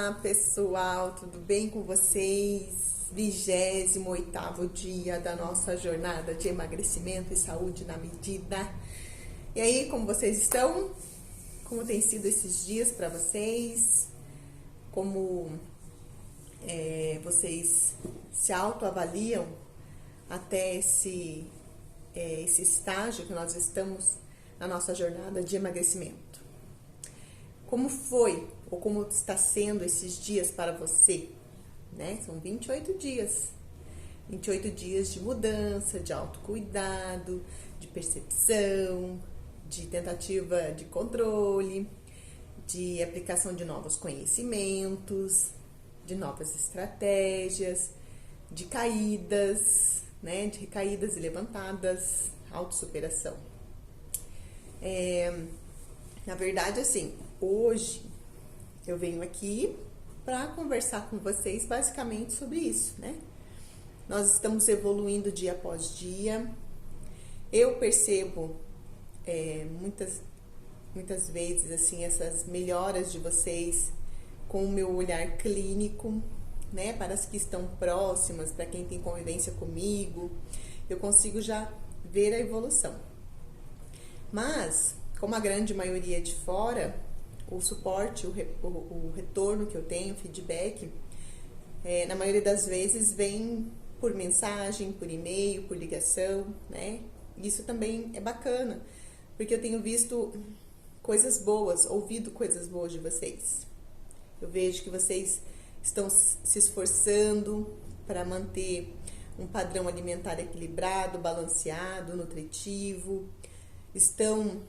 Olá pessoal, tudo bem com vocês? 28º dia da nossa jornada de emagrecimento e saúde na medida. E aí, como vocês estão? Como tem sido esses dias para vocês? Como vocês se autoavaliam até esse estágio que nós estamos na nossa jornada de emagrecimento? Como foi ou como está sendo esses dias para você? Né? São 28 dias. 28 dias de mudança, de autocuidado, de percepção, de tentativa de controle, de aplicação de novos conhecimentos, de novas estratégias, de caídas, né? De recaídas e levantadas, autossuperação. Na verdade, assim, hoje eu venho aqui para conversar com vocês basicamente sobre isso, né? Nós estamos evoluindo dia após dia. Eu percebo muitas vezes assim essas melhoras de vocês com o meu olhar clínico, né? Para as que estão próximas, para quem tem convivência comigo, eu consigo já ver a evolução. Mas, como a grande maioria é de fora, o suporte, o retorno que eu tenho, o feedback, na maioria das vezes vem por mensagem, por e-mail, por ligação, né? Isso também é bacana, porque eu tenho visto coisas boas, ouvido coisas boas de vocês. Eu vejo que vocês estão se esforçando para manter um padrão alimentar equilibrado, balanceado, nutritivo, estão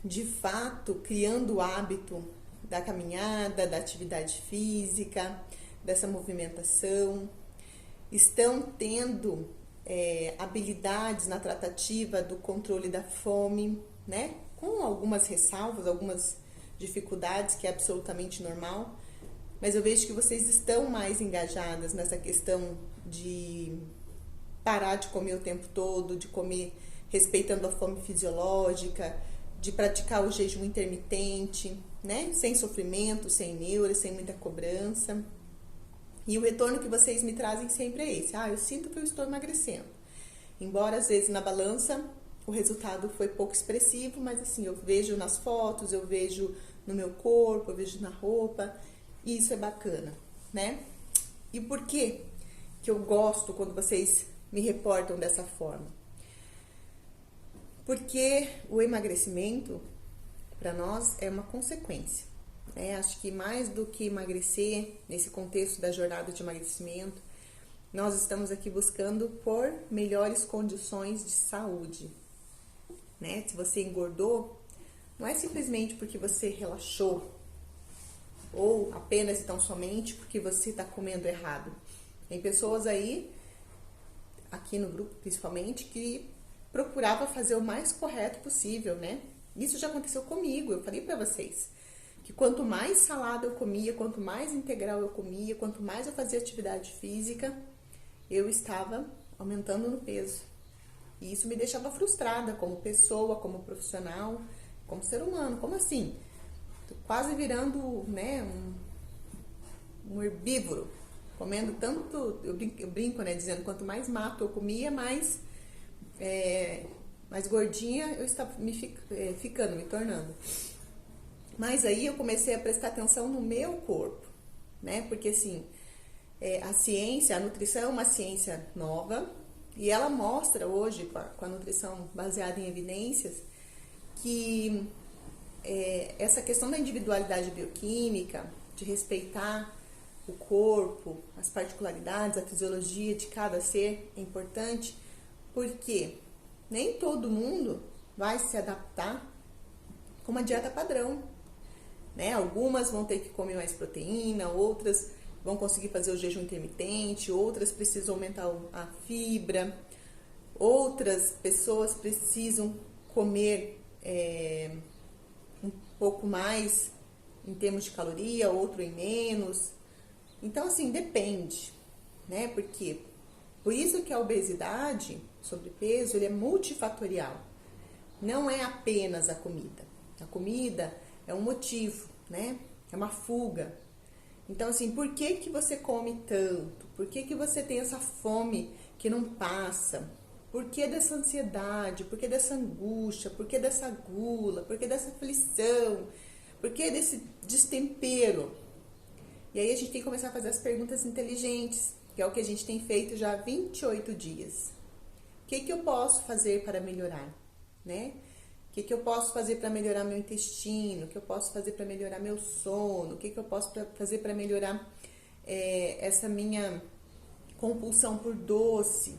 de fato criando o hábito da caminhada, da atividade física, dessa movimentação, estão tendo habilidades na tratativa do controle da fome, né? Com algumas ressalvas, algumas dificuldades, que é absolutamente normal, mas eu vejo que vocês estão mais engajadas nessa questão de parar de comer o tempo todo, de comer respeitando a fome fisiológica, de praticar o jejum intermitente, né? Sem sofrimento, sem neura, sem muita cobrança. E o retorno que vocês me trazem sempre é esse. Eu sinto que eu estou emagrecendo. Embora às vezes na balança o resultado foi pouco expressivo, mas assim, eu vejo nas fotos, eu vejo no meu corpo, eu vejo na roupa, e isso é bacana, né? E por que eu gosto quando vocês me reportam dessa forma? Porque o emagrecimento, para nós, é uma consequência. Acho que mais do que emagrecer, nesse contexto da jornada de emagrecimento, nós estamos aqui buscando por melhores condições de saúde. Né? Se você engordou, não é simplesmente porque você relaxou, ou apenas e tão somente porque você está comendo errado. Tem pessoas aí, aqui no grupo principalmente, que procurava fazer o mais correto possível, né? Isso já aconteceu comigo, eu falei pra vocês que quanto mais salada eu comia, quanto mais integral eu comia, quanto mais eu fazia atividade física, eu estava aumentando no peso. E isso me deixava frustrada como pessoa, como profissional, como ser humano. Como assim? Tô quase virando, né, um herbívoro, comendo tanto, eu brinco, né, dizendo quanto mais mato eu comia, mais gordinha eu estava me tornando. Mas aí eu comecei a prestar atenção no meu corpo, né? Porque assim, a ciência, a nutrição é uma ciência nova e ela mostra hoje, com a nutrição baseada em evidências, que essa questão da individualidade bioquímica, de respeitar o corpo, as particularidades, a fisiologia de cada ser é importante, porque nem todo mundo vai se adaptar com uma dieta padrão, né? Algumas vão ter que comer mais proteína, outras vão conseguir fazer o jejum intermitente, outras precisam aumentar a fibra, outras pessoas precisam comer um pouco mais em termos de caloria, outro em menos. Então, assim, depende, né? Porque por isso que a obesidade, sobrepeso, ele é multifatorial. Não é apenas a comida. A comida é um motivo, né? É uma fuga. Então, assim, por que que você come tanto? Por que que você tem essa fome que não passa? Por que dessa ansiedade? Por que dessa angústia? Por que dessa gula? Por que dessa aflição? Por que desse destempero? E aí a gente tem que começar a fazer as perguntas inteligentes, que é o que a gente tem feito já há 28 dias. O que que eu posso fazer para melhorar, né? O que que eu posso fazer para melhorar meu intestino? O que eu posso fazer para melhorar meu sono? O que que eu posso fazer para melhorar essa minha compulsão por doce?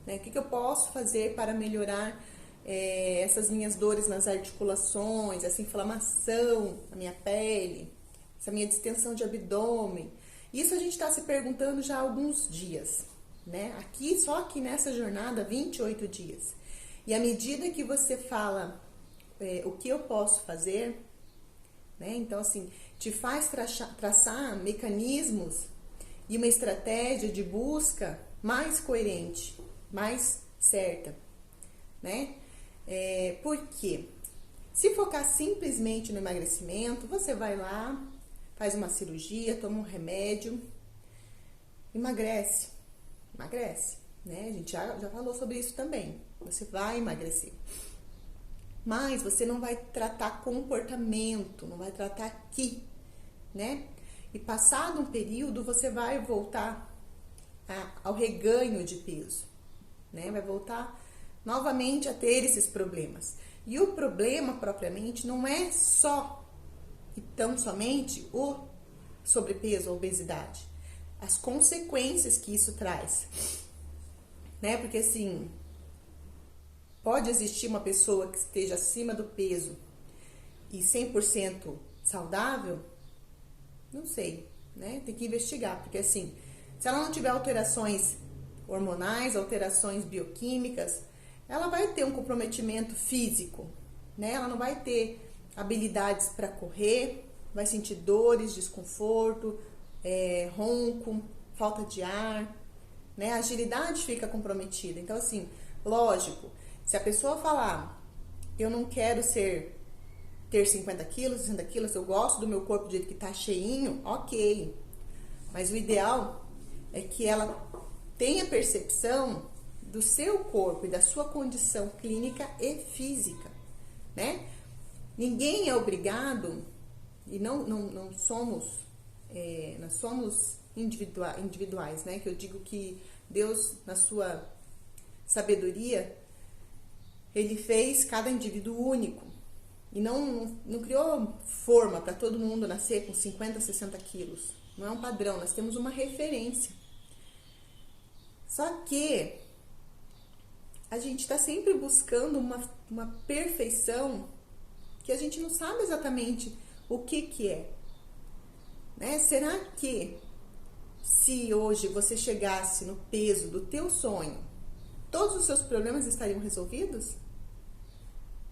Né? O que que eu posso fazer para melhorar essas minhas dores nas articulações, essa inflamação na minha pele, essa minha distensão de abdômen? Isso a gente está se perguntando já há alguns dias, né? Só aqui nessa jornada, 28 dias. E à medida que você fala o que eu posso fazer, né? Então, assim, te faz traçar mecanismos e uma estratégia de busca mais coerente, mais certa, né? Por quê? Se focar simplesmente no emagrecimento, você vai lá, faz uma cirurgia, toma um remédio, emagrece, né? A gente já falou sobre isso também. Você vai emagrecer. Mas você não vai tratar comportamento, não vai tratar aqui, né? E passado um período, você vai voltar ao reganho de peso, né? Vai voltar novamente a ter esses problemas. E o problema, propriamente, não é só e tão somente o sobrepeso, a obesidade. As consequências que isso traz, né? Porque, assim, pode existir uma pessoa que esteja acima do peso e 100% saudável? Não sei, né? Tem que investigar, porque, assim, se ela não tiver alterações hormonais, alterações bioquímicas, ela vai ter um comprometimento físico, né? Ela não vai ter habilidades para correr, vai sentir dores, desconforto, ronco, falta de ar, né? A agilidade fica comprometida. Então, assim, lógico, se a pessoa falar, eu não quero ter 50 quilos, 60 quilos, eu gosto do meu corpo do jeito que tá cheinho, ok. Mas o ideal é que ela tenha percepção do seu corpo e da sua condição clínica e física, né? Ninguém é obrigado, e não somos, nós somos individuais, né? Que eu digo que Deus, na sua sabedoria, Ele fez cada indivíduo único e não criou forma para todo mundo nascer com 50, 60 quilos. Não é um padrão, nós temos uma referência. Só que a gente está sempre buscando uma perfeição que a gente não sabe exatamente o que é, né? Será que se hoje você chegasse no peso do teu sonho, todos os seus problemas estariam resolvidos?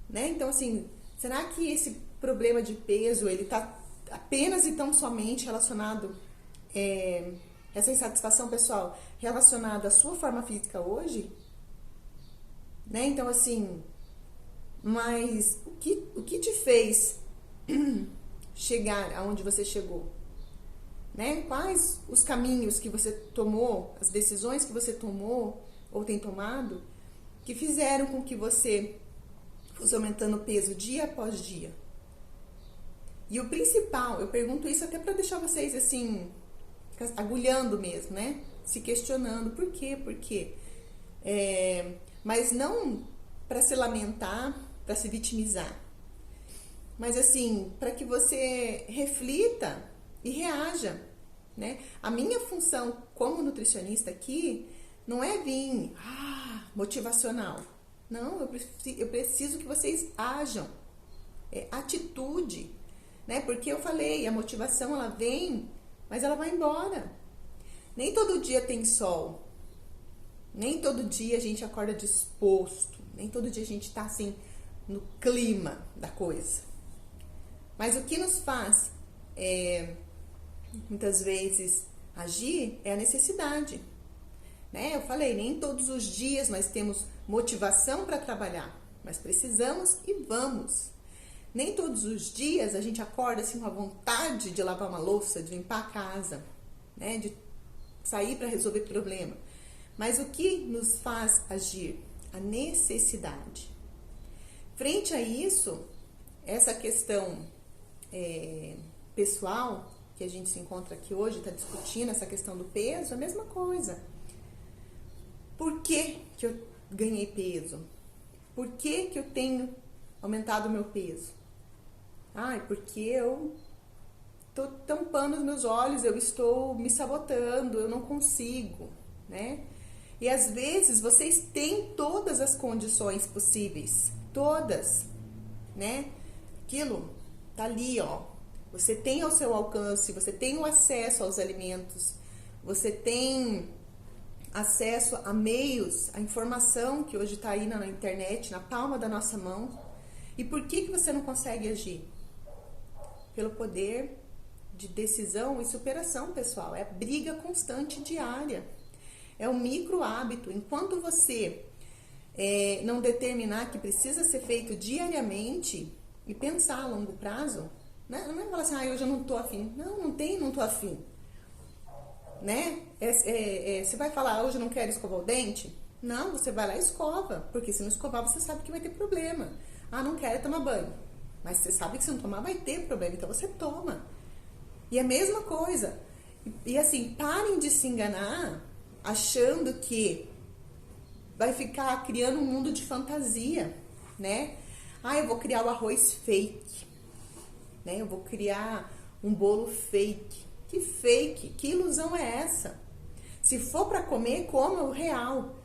Né? Então, assim, será que esse problema de peso, ele está apenas e tão somente relacionado, essa insatisfação pessoal, relacionada à sua forma física hoje? Né? Então, assim, mas o que te fez chegar aonde você chegou? Né? Quais os caminhos que você tomou, as decisões que você tomou ou tem tomado, que fizeram com que você fosse aumentando o peso dia após dia? E o principal, eu pergunto isso até para deixar vocês assim, agulhando mesmo, né? Se questionando, por quê? Mas não para se lamentar, para se vitimizar, mas assim, para que você reflita e reaja, né? A minha função como nutricionista aqui não é vir motivacional. Não, eu preciso que vocês ajam. Atitude, né? Porque eu falei, a motivação ela vem, mas ela vai embora. Nem todo dia tem sol. Nem todo dia a gente acorda disposto. Nem todo dia a gente tá assim no clima da coisa. Mas o que nos faz muitas vezes agir é a necessidade, né? Eu falei, nem todos os dias nós temos motivação para trabalhar, mas precisamos e vamos. Nem todos os dias a gente acorda assim com a vontade de lavar uma louça, de limpar a casa, né? De sair para resolver problema. Mas o que nos faz agir? A necessidade. Frente a isso, essa questão pessoal que a gente se encontra aqui hoje, está discutindo essa questão do peso, é a mesma coisa. Por que eu ganhei peso? Por que eu tenho aumentado o meu peso? Porque eu estou tampando os meus olhos, eu estou me sabotando, eu não consigo, né? E às vezes vocês têm todas as condições possíveis, todas, né? Aquilo tá ali, ó. Você tem ao seu alcance, você tem o acesso aos alimentos, você tem acesso a meios, a informação que hoje está aí na internet, na palma da nossa mão. E por que você não consegue agir? Pelo poder de decisão e superação, pessoal. É a briga constante diária. É um micro hábito. Enquanto você não determinar que precisa ser feito diariamente e pensar a longo prazo, né? Não é falar assim, hoje eu não tô afim. Não tô afim. Né? Você vai falar, hoje eu não quero escovar o dente? Não, você vai lá e escova. Porque se não escovar, você sabe que vai ter problema. Não quero tomar banho. Mas você sabe que se não tomar, vai ter problema. Então você toma. E a mesma coisa. E assim, parem de se enganar achando que vai ficar criando um mundo de fantasia, né? Eu vou criar o arroz fake, né? Eu vou criar um bolo fake. Que fake? Que ilusão é essa? Se for para comer, coma o real.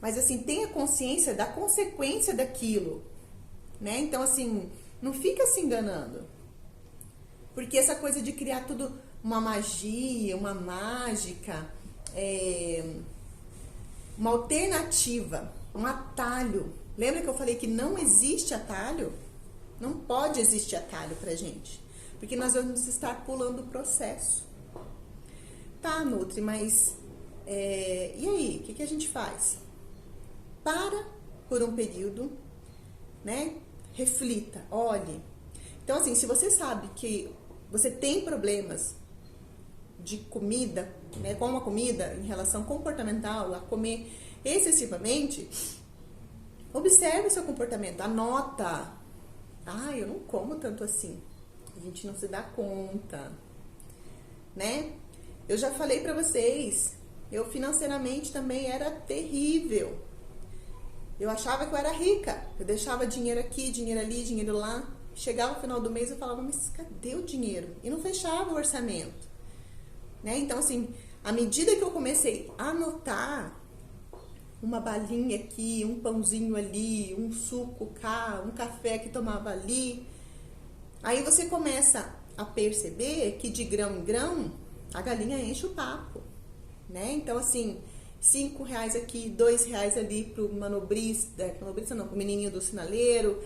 Mas assim, tenha consciência da consequência daquilo, né? Então assim, não fica se enganando. Porque essa coisa de criar tudo uma magia, uma mágica, uma alternativa, um atalho. Lembra que eu falei que não existe atalho? Não pode existir atalho pra gente. Porque nós vamos estar pulando o processo. Tá, Nutri, mas e aí? O que a gente faz? Para por um período, né? Reflita, olhe. Então, assim, se você sabe que você tem problemas de comida, né, com a comida em relação comportamental, a comer excessivamente, observe o seu comportamento, anota. Eu não como tanto assim. A gente não se dá conta, né? Eu já falei pra vocês, eu financeiramente também era terrível. Eu achava que eu era rica. Eu deixava dinheiro aqui, dinheiro ali, dinheiro lá. Chegava no final do mês eu falava, mas cadê o dinheiro? E não fechava o orçamento, né? Então, assim, à medida que eu comecei a anotar uma balinha aqui, um pãozinho ali, um suco cá, um café que tomava ali, aí você começa a perceber que de grão em grão a galinha enche o papo, né? Então, assim, R$5 aqui, R$2 ali pro manobrista, pro menininho do sinaleiro,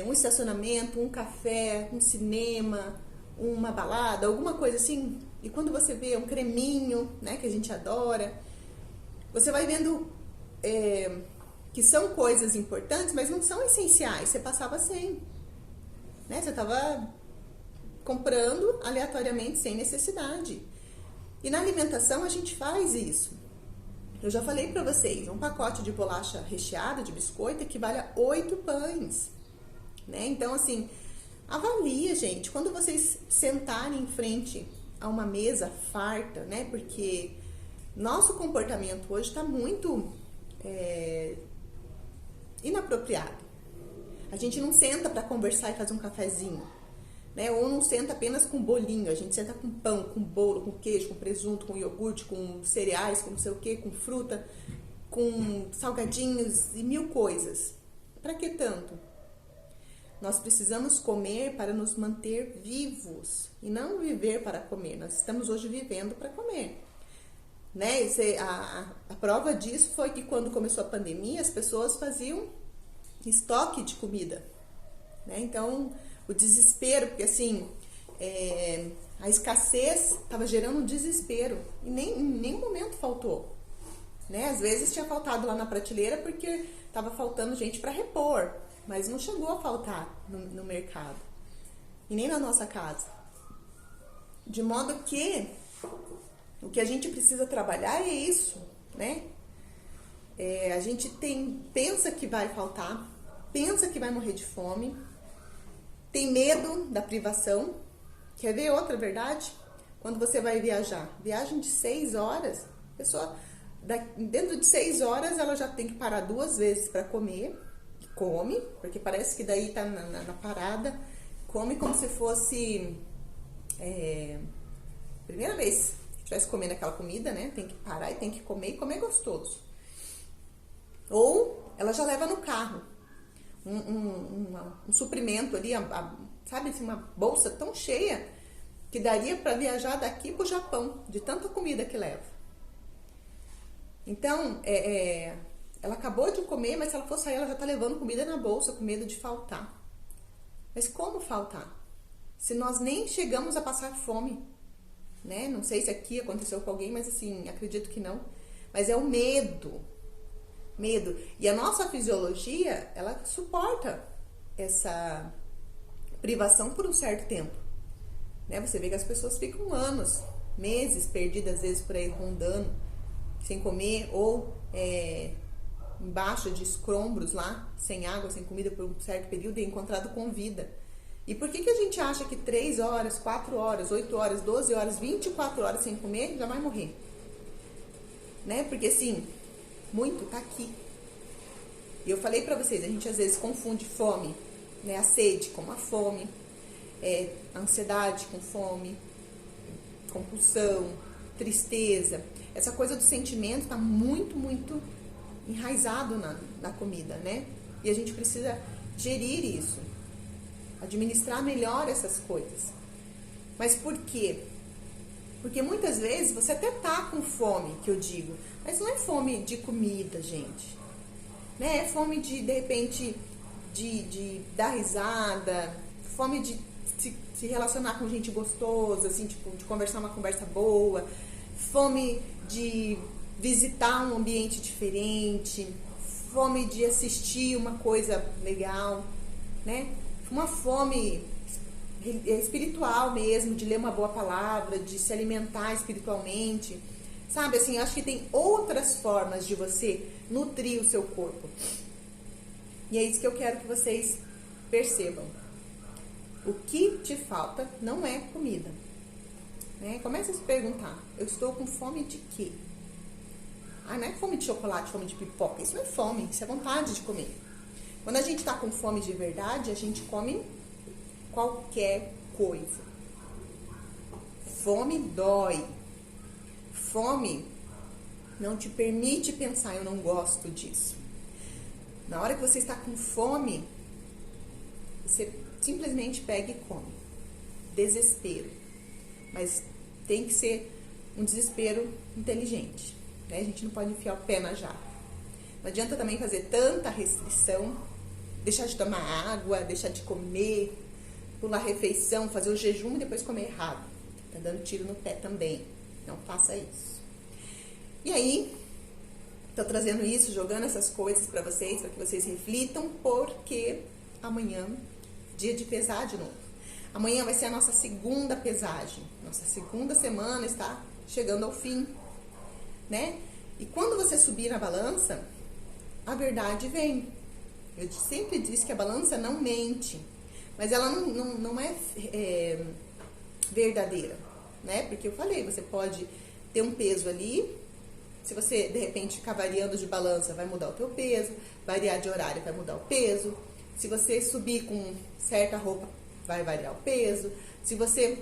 um estacionamento, um café, um cinema, uma balada, alguma coisa assim. E quando você vê um creminho, né, que a gente adora, você vai vendo que são coisas importantes, mas não são essenciais. Você passava sem, né? Você estava comprando aleatoriamente, sem necessidade. E na alimentação a gente faz isso. Eu já falei pra vocês, um pacote de bolacha recheada, de biscoito, equivale a 8 pães, né? Então, assim, avalia, gente, quando vocês sentarem em frente a uma mesa farta, né? Porque nosso comportamento hoje está muito inapropriado. A gente não senta para conversar e fazer um cafezinho, né? Ou não senta apenas com bolinho, a gente senta com pão, com bolo, com queijo, com presunto, com iogurte, com cereais, com não sei o que, com fruta, com salgadinhos e mil coisas. Para que tanto? Nós precisamos comer para nos manter vivos e não viver para comer. Nós estamos hoje vivendo para comer, né? A prova disso foi que quando começou a pandemia, as pessoas faziam estoque de comida, né? Então, o desespero, porque assim, a escassez estava gerando um desespero e em nenhum momento faltou, né? Às vezes tinha faltado lá na prateleira porque estava faltando gente para repor, mas não chegou a faltar no mercado e nem na nossa casa. De modo que o que a gente precisa trabalhar é isso, né? A gente pensa que vai faltar, pensa que vai morrer de fome, tem medo da privação. Quer ver outra verdade? Quando você vai viajar, viagem de 6 horas, a pessoa, dentro de 6 horas, ela já tem que parar 2 vezes para comer, come, porque parece que daí tá na parada, come como se fosse primeira vez que estivesse comendo aquela comida, né? Tem que parar e tem que comer, e comer gostoso. Ou ela já leva no carro um suprimento ali, sabe, assim, uma bolsa tão cheia que daria para viajar daqui para o Japão, de tanta comida que leva. Então, ela acabou de comer, mas se ela for sair, ela já está levando comida na bolsa, com medo de faltar. Mas como faltar? Se nós nem chegamos a passar fome, né? Não sei se aqui aconteceu com alguém, mas assim, acredito que não. Mas é o medo. Medo. E a nossa fisiologia, ela suporta essa privação por um certo tempo. Né? Você vê que as pessoas ficam anos, meses perdidas, às vezes por aí rondando, sem comer, ou embaixo de escombros lá, sem água, sem comida por um certo período, e encontrado com vida. E por que a gente acha que 3 horas, 4 horas, 8 horas, 12 horas, 24 horas sem comer já vai morrer? Né? Porque assim, muito tá aqui. E eu falei pra vocês, a gente às vezes confunde fome, né, a sede com a fome, a ansiedade com fome, compulsão, tristeza. Essa coisa do sentimento tá muito, muito enraizado na comida, né? E a gente precisa gerir isso, administrar melhor essas coisas. Mas por quê? Porque muitas vezes você até tá com fome, que eu digo, mas não é fome de comida, gente. Né? É fome de repente, de dar risada, fome de se relacionar com gente gostosa, assim, tipo, de conversar uma conversa boa, fome de visitar um ambiente diferente, fome de assistir uma coisa legal, né? Uma fome espiritual mesmo, de ler uma boa palavra, de se alimentar espiritualmente, sabe? Assim, eu acho que tem outras formas de você nutrir o seu corpo. E é isso que eu quero que vocês percebam. O que te falta não é comida. Né? Comece a se perguntar, eu estou com fome de quê? Não é fome de chocolate, fome de pipoca. Isso não é fome, isso é vontade de comer. Quando a gente está com fome de verdade, a gente come qualquer coisa. Fome dói. Fome não te permite pensar, eu não gosto disso. Na hora que você está com fome, você simplesmente pega e come. Desespero. Mas tem que ser um desespero inteligente. Né? A gente não pode enfiar o pé na jaca. Não adianta também fazer tanta restrição, deixar de tomar água, deixar de comer, pular a refeição, fazer o jejum e depois comer errado. Tá dando tiro no pé também. Não faça isso. E aí, tô trazendo isso, jogando essas coisas para vocês, para que vocês reflitam, porque amanhã, dia de pesar de novo. Amanhã vai ser a nossa segunda pesagem. Nossa segunda semana está chegando ao fim, né? E quando você subir na balança, a verdade vem. Eu sempre disse que a balança não mente, mas ela não é verdadeira, né? Porque eu falei, você pode ter um peso ali. Se você, de repente, ficar variando de balança, vai mudar o teu peso. Variar de horário vai mudar o peso. Se você subir com certa roupa, vai variar o peso. Se você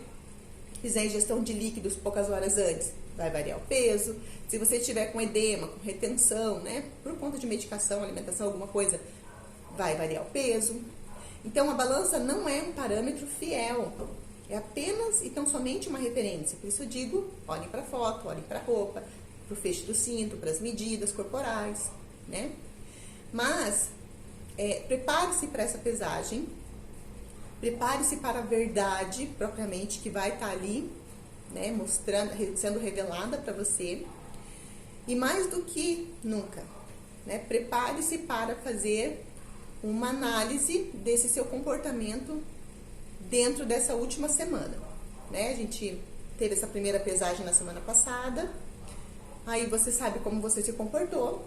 fizer ingestão de líquidos poucas horas antes, vai variar o peso. Se você estiver com edema, com retenção, né, por conta de medicação, alimentação, alguma coisa, vai variar o peso. Então, a balança não é um parâmetro fiel. É apenas e tão somente uma referência. Por isso eu digo, olhem para a foto, olhem para a roupa, para o fecho do cinto, para as medidas corporais, né? Mas, prepare-se para essa pesagem, prepare-se para a verdade propriamente que vai estar ali, né? Mostrando, sendo revelada para você. E mais do que nunca, né? Prepare-se para fazer uma análise desse seu comportamento dentro dessa última semana, né? A gente teve essa primeira pesagem na semana passada, aí você sabe como você se comportou,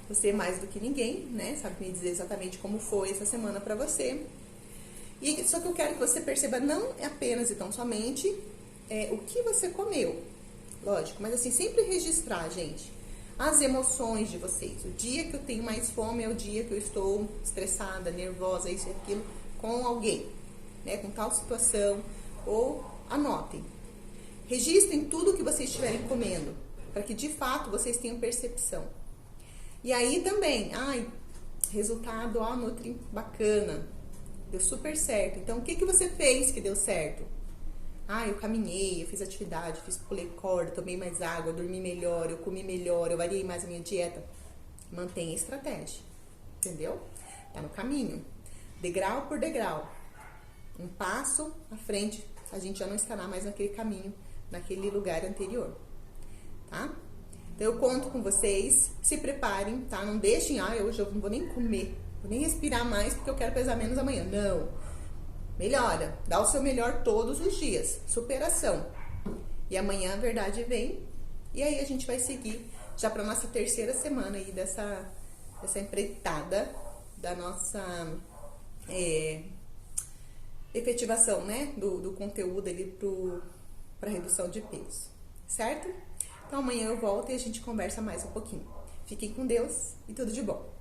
você mais do que ninguém, né? Sabe me dizer exatamente como foi essa semana pra você. E só que eu quero que você perceba não apenas e tão somente o que você comeu, lógico, mas assim, sempre registrar, gente, as emoções de vocês. O dia que eu tenho mais fome é o dia que eu estou estressada, nervosa, isso e aquilo, com alguém, né, com tal situação, ou anotem. Registrem tudo que vocês estiverem comendo, para que de fato vocês tenham percepção. E aí também, resultado, Nutri, bacana, deu super certo. Então, o que você fez que deu certo? Eu caminhei, eu fiz atividade, pulei corda, tomei mais água, dormi melhor, eu comi melhor, eu variei mais a minha dieta. Mantenha a estratégia, entendeu? Tá no caminho, degrau por degrau. Um passo à frente, a gente já não estará mais naquele caminho, naquele lugar anterior, tá? Então, eu conto com vocês, se preparem, tá? Não deixem, hoje eu não vou nem comer, vou nem respirar mais porque eu quero pesar menos amanhã. Não! Melhora, dá o seu melhor todos os dias, superação. E amanhã a verdade vem, e aí a gente vai seguir já para nossa terceira semana aí dessa empreitada da nossa efetivação, né, do conteúdo ali para redução de peso, certo? Então amanhã eu volto e a gente conversa mais um pouquinho. Fiquem com Deus e tudo de bom.